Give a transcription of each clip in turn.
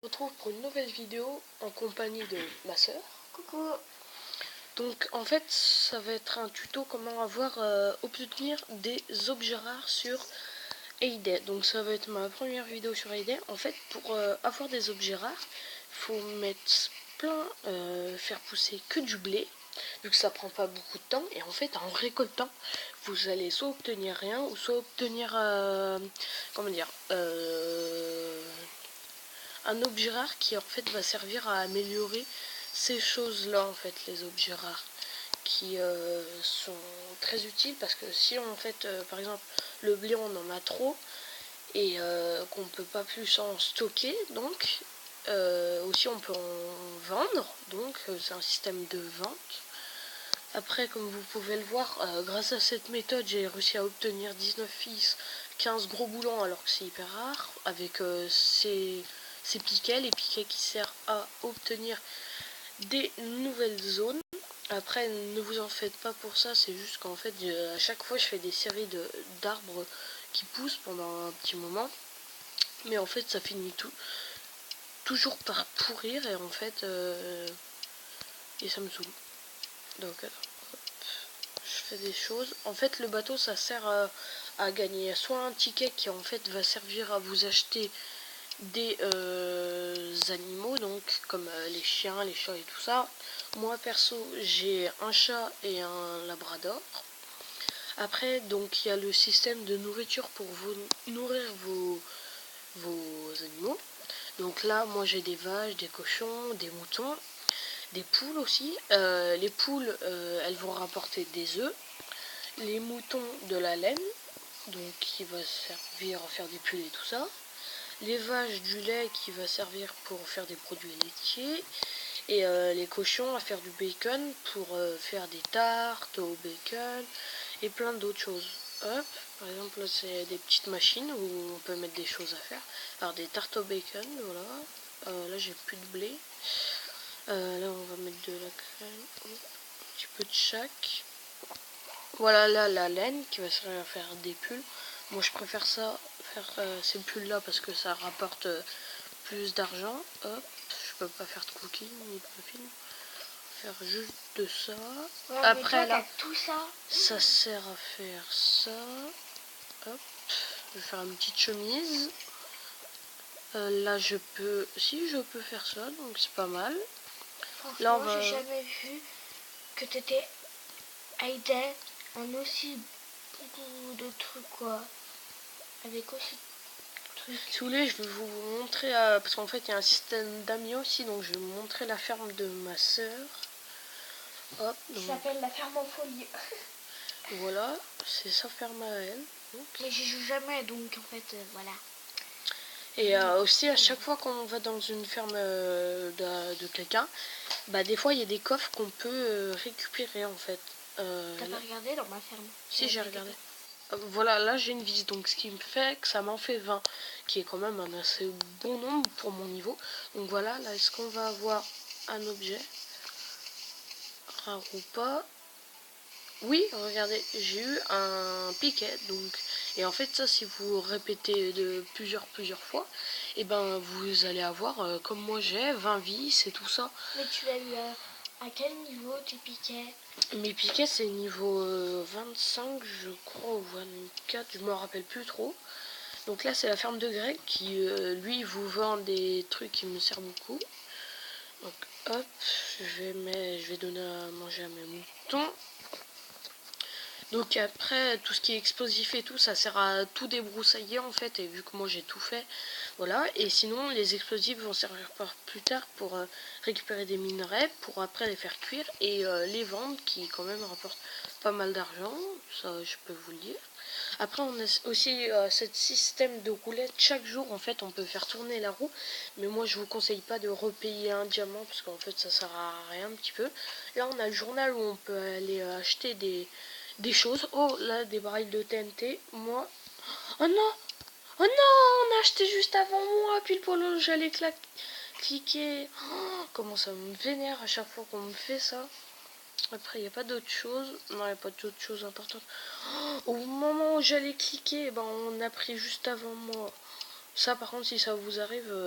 On se retrouve pour une nouvelle vidéo en compagnie de ma soeur. Coucou. Donc en fait ça va être un tuto comment obtenir des objets rares sur Hay. Donc ça va être ma première vidéo sur Hay. En fait pour avoir des objets rares, faut mettre faire pousser que du blé, vu que ça prend pas beaucoup de temps. Et en fait en récoltant, vous allez soit obtenir rien ou soit obtenir un objet rare qui en fait va servir à améliorer ces choses là, en fait les objets rares qui sont très utiles, parce que si en fait par exemple le blé on en a trop et qu'on peut pas plus en stocker, donc aussi on peut en vendre, donc c'est un système de vente. Après, comme vous pouvez le voir, grâce à cette méthode j'ai réussi à obtenir 19 fils, 15 gros boulons, alors que c'est hyper rare, avec ces piquets, les piquets qui servent à obtenir des nouvelles zones. Après, ne vous en faites pas pour ça, c'est juste qu'en fait à chaque fois je fais des séries d'arbres qui poussent pendant un petit moment, mais en fait ça finit toujours par pourrir, et en fait et ça me saoule. Donc je fais des choses. En fait le bateau ça sert à gagner soit un ticket qui en fait va servir à vous acheter des animaux, donc comme les chiens, les chats et tout ça. Moi perso j'ai un chat et un labrador. Après donc il y a le système de nourriture pour vous nourrir vos animaux. Donc là moi j'ai des vaches, des cochons, des moutons, des poules aussi. Les poules elles vont rapporter des œufs, les moutons de la laine, donc qui va servir à faire des pulls et tout ça. Les vaches du lait qui va servir pour faire des produits laitiers, et les cochons à faire du bacon pour faire des tartes au bacon et plein d'autres choses. Hop, par exemple là c'est des petites machines où on peut mettre des choses à faire. Alors des tartes au bacon, voilà. Là j'ai plus de blé. Là on va mettre de la crème, un petit peu de chaque. Voilà là la laine qui va servir à faire des pulls. Moi je préfère ça, faire ces pulls là, parce que ça rapporte plus d'argent. Hop, je peux pas faire de cookies ni de muffins. Faire juste de ça. Ouais, Après toi, là, tout ça. ça sert à faire ça. Hop, je vais faire une petite chemise. Là je peux, si je peux faire ça, donc c'est pas mal. Là on Franchement, va. j'ai jamais vu que t'étais aidé en aussi beaucoup de trucs, quoi. Avec aussi de trucs. Si vous voulez, je vais vous montrer, parce qu'en fait il y a un système d'amis aussi, donc je vais vous montrer la ferme de ma soeur. Hop, Qui donc s'appelle la ferme en folie. voilà, c'est sa ferme à elle. Donc. Mais j'y joue jamais, donc en fait, voilà. Et aussi à chaque fois qu'on va dans une ferme de quelqu'un, bah des fois il y a des coffres qu'on peut récupérer en fait. T'as pas regardé dans ma ferme? Si, j'ai regardé. Voilà, là j'ai une visite, donc ce qui me fait que ça m'en fait 20, qui est quand même un assez bon nombre pour mon niveau. Donc voilà, là est-ce qu'on va avoir un objet rare ou pas? Oui, regardez, j'ai eu un piquet, donc, et en fait ça, si vous répétez de plusieurs fois, et ben vous allez avoir, comme moi j'ai 20 vis et tout ça. Mais tu l'as eu à quel niveau, tes piquets? Mes piquets c'est niveau 25 je crois, ou 24, je me rappelle plus trop. Donc là c'est la ferme de Greg qui lui vous vend des trucs qui me servent beaucoup. Donc hop, je vais donner à manger à mes moutons. Donc après, tout ce qui est explosif et tout, ça sert à tout débroussailler en fait, et vu que moi j'ai tout fait, voilà. Et sinon, les explosifs vont servir plus tard pour récupérer des minerais, pour après les faire cuire et les vendre, qui quand même rapportent pas mal d'argent, ça je peux vous le dire. Après, on a aussi ce système de roulette. Chaque jour, en fait, on peut faire tourner la roue, mais moi je vous conseille pas de repayer un diamant, parce qu'en fait ça sert à rien un petit peu. Là, on a le journal où on peut aller acheter des choses. Oh là, des barils de TNT. Moi. Oh non. Oh non, on a acheté juste avant moi, pile pour le j'allais cliquer. Oh, comment ça me vénère à chaque fois qu'on me fait ça. Après, il n'y a pas d'autre chose. Non, il n'y a pas d'autre chose importante. Oh, au moment où j'allais cliquer, ben, on a pris juste avant moi. Ça, par contre, si ça vous arrive,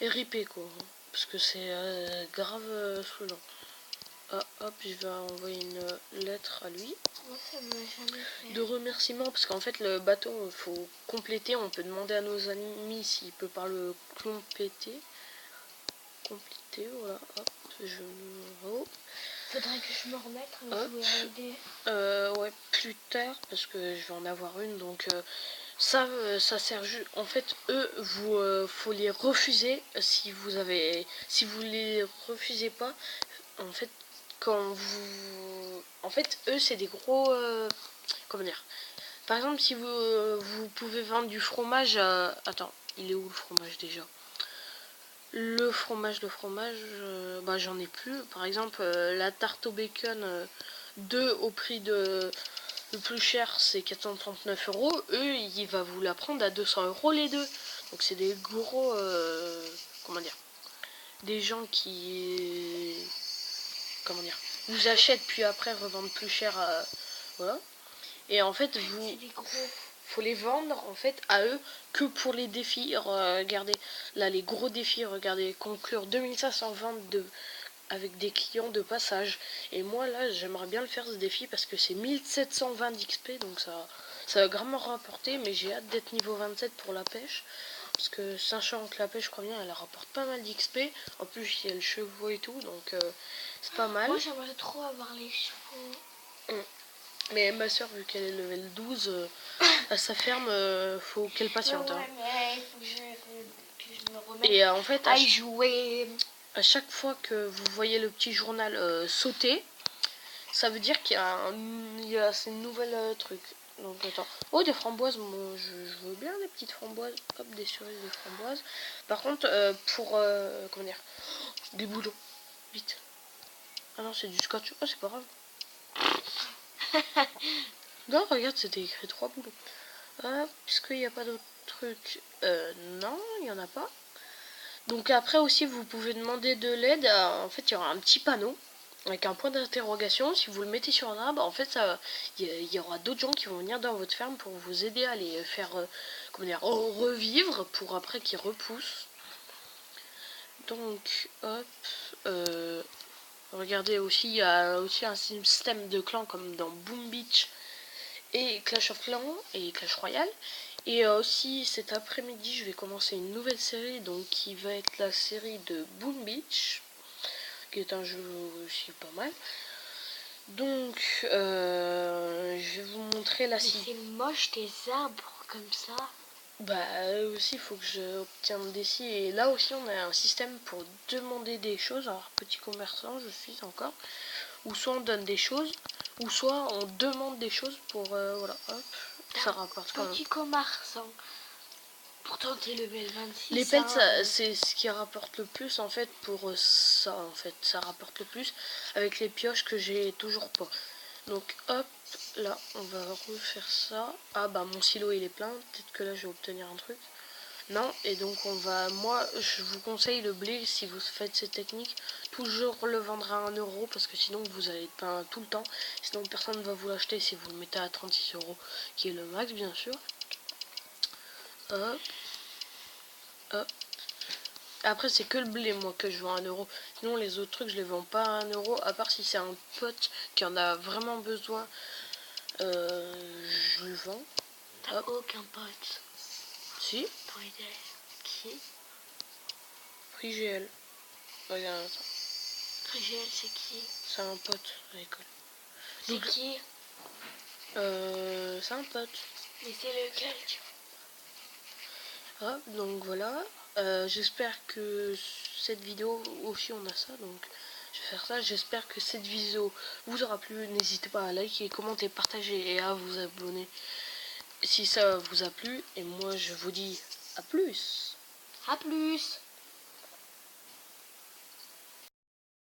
RIP quoi. Parce que c'est grave saoulant. Ah, hop, je vais envoyer une lettre à lui. Moi, ça m'a jamais fait. De remerciements, parce qu'en fait, le bateau, faut compléter. On peut demander à nos amis s'il peut par le compléter. Compléter, voilà. Hop, je... Oh. Faudrait que je me remette à jouer à aider. Ouais, plus tard, parce que je vais en avoir une, donc ça sert juste. En fait, eux, faut les refuser si vous les refusez pas. En fait, eux, c'est des gros, comment dire. Par exemple, si vous pouvez vendre du fromage, attends, il est où le fromage déjà? Le fromage, bah j'en ai plus. Par exemple, la tarte au bacon 2 au prix de le plus cher, c'est 439 euros. Eux, il va vous la prendre à 200 euros les deux. Donc c'est des gros, comment dire, des gens qui, comment dire, vous achètent puis après revendent plus cher, voilà. Et en fait, faut les vendre en fait à eux que pour les défis. Regardez, là les gros défis, regardez, conclure 2500 ventes avec des clients de passage. Et moi là, j'aimerais bien le faire ce défi parce que c'est 1720 d'XP, donc ça va grandement rapporter, mais j'ai hâte d'être niveau 27 pour la pêche. Parce que sachant que la pêche, je crois bien, elle rapporte pas mal d'XP. En plus, il y a le chevaux et tout, donc c'est pas mal. Moi, j'aimerais trop avoir les chevaux. Mais ma soeur, vu qu'elle est level 12, à sa ferme, faut qu'elle patiente. Ouais, mais il faut que je me remette Et en fait, à y jouer. à chaque fois que vous voyez le petit journal sauter, ça veut dire qu'il y a ces nouvelles trucs. Donc attends. Oh, des framboises, moi je veux bien des petites framboises. Hop, des cerises, des framboises. Par contre, pour comment dire, des boulons. Vite. Ah non, c'est du scotch. Oh, c'est pas grave. Non, regarde, c'était écrit 3 boulons. Hop, puisqu'il n'y a pas d'autres trucs. Non, il n'y en a pas. Donc après aussi, vous pouvez demander de l'aide. En fait, il y aura un petit panneau avec un point d'interrogation. Si vous le mettez sur un arbre, en fait, il y aura d'autres gens qui vont venir dans votre ferme pour vous aider à les faire comment dire, revivre pour après qu'ils repoussent. Donc, hop. Regardez aussi, il y a aussi un système de clans comme dans Boom Beach et Clash of Clans et Clash Royale. Et aussi cet après-midi, je vais commencer une nouvelle série, donc qui va être la série de Boom Beach, qui est un jeu aussi pas mal. Donc, je vais vous montrer la série. C'est moche des arbres comme ça. Bah aussi, il faut que j'obtienne des scies. Et là aussi, on a un système pour demander des choses. Alors, petit commerçant, je suis encore. Ou soit on donne des choses, ou soit on demande des choses pour voilà, hop, ça rapporte quand même. Petit commerçant. Pourtant t'es level 26. Les pets, c'est ce qui rapporte le plus en fait pour ça en fait, ça rapporte le plus avec les pioches que j'ai toujours pas. Donc hop, là on va refaire ça. Ah bah mon silo il est plein, peut-être que là je vais obtenir un truc. Non, et donc moi je vous conseille le blé si vous faites cette technique, toujours le vendre à 1 euro parce que sinon vous allez être peint tout le temps, sinon personne ne va vous l'acheter si vous le mettez à 36 euros, qui est le max bien sûr. Hop. Hop. Après c'est que le blé moi que je vends à 1 euro, sinon les autres trucs je les vends pas à 1 euro, à part si c'est un pote qui en a vraiment besoin, je le vends. T'as aucun pote? Si. Dans les qui? Frigel. Regarde ça. Frigel c'est qui? C'est un pote à l'école. C'est qui? C'est un pote. Mais c'est lequel tu vois? Ah, donc voilà. J'espère que cette vidéo aussi on a ça, donc je vais faire ça. J'espère que cette vidéo vous aura plu. N'hésitez pas à liker, commenter, partager et à vous abonner si ça vous a plu. Et moi je vous dis à plus. À plus.